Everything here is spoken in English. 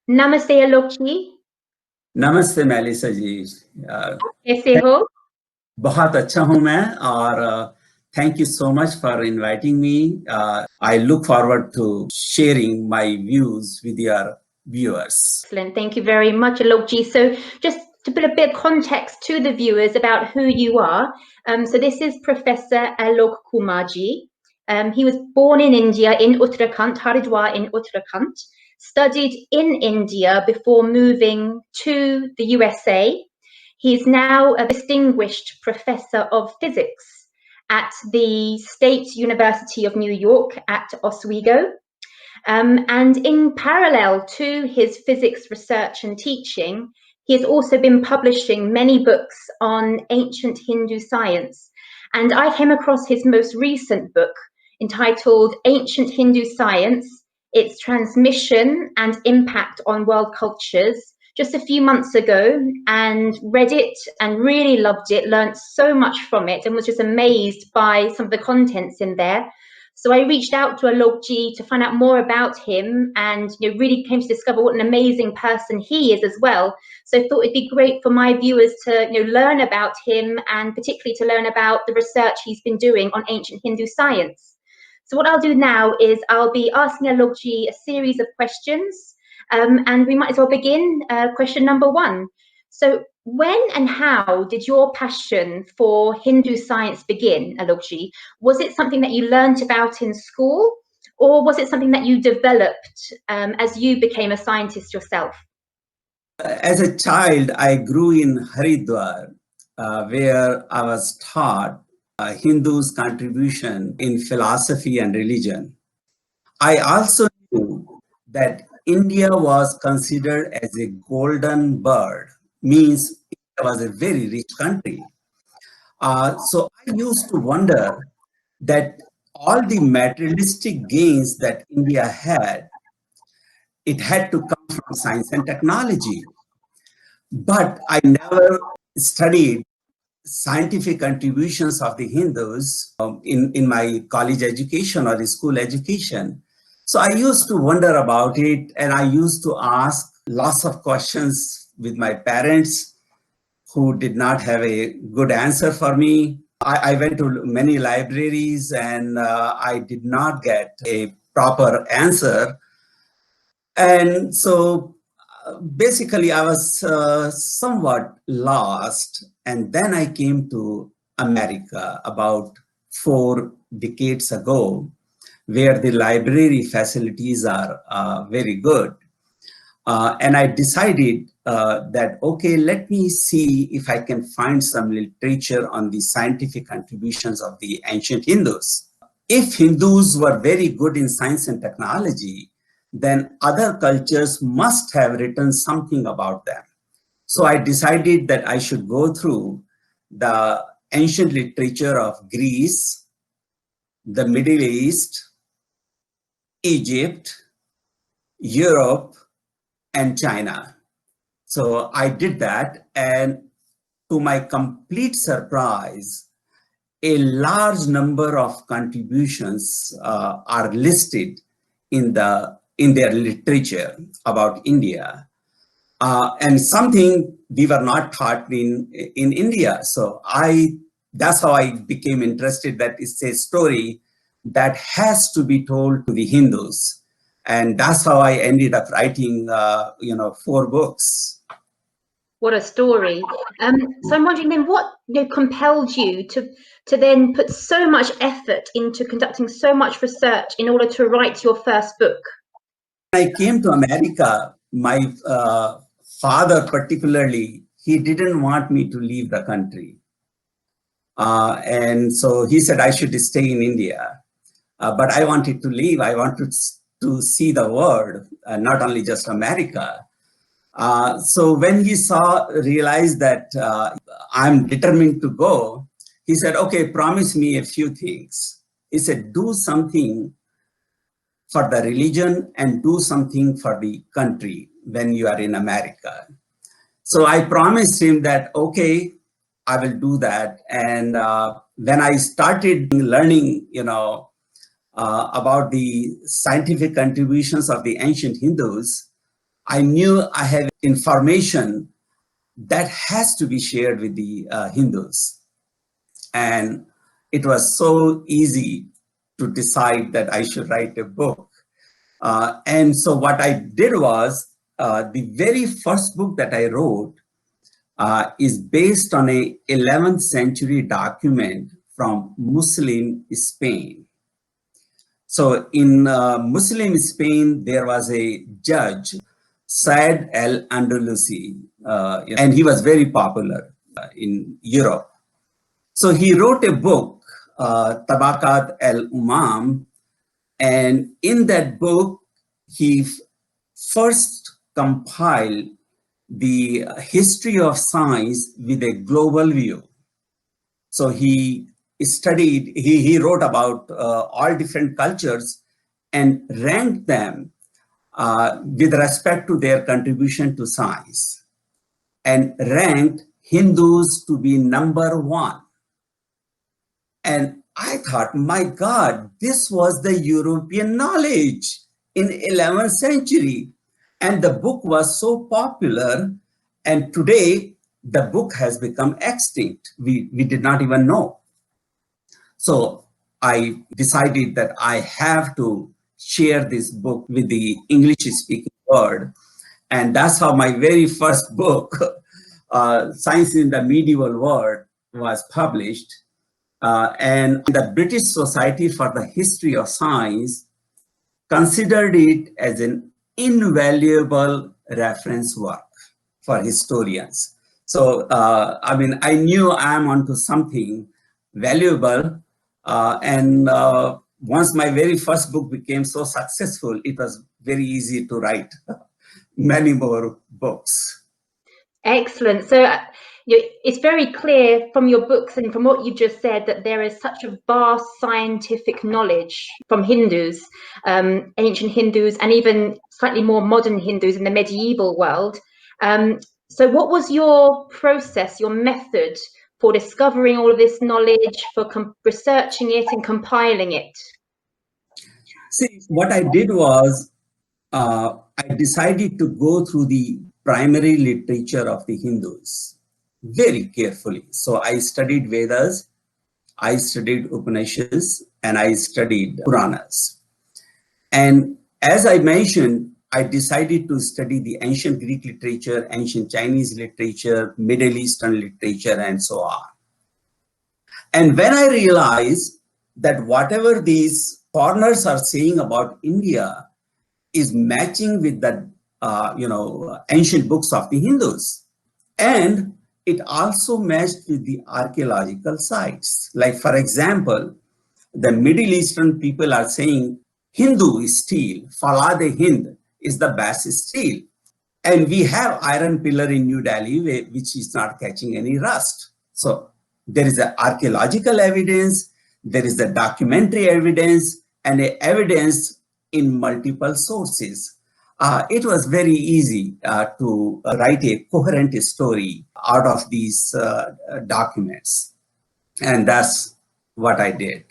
नमस्ते आलोक जी। नमस्ते मेलिसा जी। कैसे हो? बहुत अच्छा हूँ मैं और thank you so much for inviting me. I look forward to sharing my views with your viewers. Excellent. Thank you very much, Alok ji. So just to put a bit of context to the viewers about who you are. So this is Professor Alok Kumar ji. He was born in India in Uttarakhand, Haridwar in Uttarakhand, studied in India before moving to the USA. He's now a distinguished professor of physics at the State University of New York at Oswego. And in parallel to his physics research and teaching, he has also been publishing many books on ancient Hindu science. And I came across his most recent book entitled Ancient Hindu Science, Its Transmission and Impact on World Cultures, just a few months ago, and read it and really loved it, learned so much from it, and was just amazed by some of the contents in there. So I reached out to Alok ji to find out more about him, and really came to discover what an amazing person he is as well. So I thought it'd be great for my viewers to learn about him, and particularly to learn about the research he's been doing on ancient Hindu science. So what I'll do now is I'll be asking Alok ji a series of questions, and we might as well begin. Question number one. So when and how did your passion for Hindu science begin, Alok ji? Was it something that you learnt about in school, or was it something that you developed as you became a scientist yourself? As a child, I grew in Haridwar, where I was taught Hindus' contribution in philosophy and religion. I also knew that India was considered as a golden bird, means it was a very rich country. So I used to wonder that all the materialistic gains that India had, it had to come from science and technology. But I never studied scientific contributions of the Hindus in my college education or school education. So I used to wonder about it, and I used to ask lots of questions with my parents who did not have a good answer for me. I went to many libraries and I did not get a proper answer. And so basically I was somewhat lost. And then I came to America about 4 decades ago, where the library facilities are very good. And I decided that, okay, let me see if I can find some literature on the scientific contributions of the ancient Hindus. If Hindus were very good in science and technology, then other cultures must have written something about them. So I decided that I should go through the ancient literature of Greece, the Middle East, Egypt, Europe, and China. So I did that, and to my complete surprise, a large number of contributions are listed in their literature about India, and something we were not taught in India. So that's how I became interested. That it's a story that has to be told to the Hindus. And that's how I ended up writing, 4 books. What a story! So I'm wondering then, what compelled you to then put so much effort into conducting so much research in order to write your first book? When I came to America, my father particularly, he didn't want me to leave the country. And so he said I should stay in India. But I wanted to leave. I wanted to see the world, not only just America. So when he realized that I'm determined to go, he said, okay, promise me a few things. He said, do something for the religion and do something for the country when you are in America. So I promised him that, okay, I will do that. And when I started learning, about the scientific contributions of the ancient Hindus, I knew I had information that has to be shared with the Hindus. And it was so easy to decide that I should write a book. And so what I did was, the very first book that I wrote is based on a 11th century document from Muslim Spain. So in Muslim Spain, there was a judge, Said al-Andalusi, and he was very popular in Europe. So he wrote a book, Tabaqat al-Umam, and in that book, he first compiled the history of science with a global view. So he studied, he wrote about all different cultures and ranked them with respect to their contribution to science, and ranked Hindus to be number one. And I thought, my God, this was the European knowledge in 11th century. And the book was so popular. And today, the book has become extinct. We did not even know. So I decided that I have to share this book with the English-speaking world. And that's how my very first book, Science in the Medieval World, was published. And the British Society for the History of Science considered it as an invaluable reference work for historians. So, I mean, I knew I'm onto something valuable. And once my very first book became so successful, it was very easy to write many more books. Excellent. So it's very clear from your books and from what you've just said that there is such a vast scientific knowledge from Hindus, ancient Hindus, and even slightly more modern Hindus in the medieval world. So what was your process, your method for discovering all of this knowledge, for researching it and compiling it? See, what I did was, I decided to go through the primary literature of the Hindus very carefully. So I studied Vedas, I studied Upanishads, and I studied Puranas. And as I mentioned, I decided to study the ancient Greek literature, ancient Chinese literature, Middle Eastern literature, and so on. And when I realized that whatever these foreigners are saying about India is matching with the ancient books of the Hindus, and it also matched with the archaeological sites. Like, for example, the Middle Eastern people are saying Hindu steel, Falade Hind, is the best steel. And we have iron pillar in New Delhi, which is not catching any rust. So there is the archaeological evidence, there is the documentary evidence, and the evidence in multiple sources. It was very easy to write a coherent story out of these documents. And that's what I did.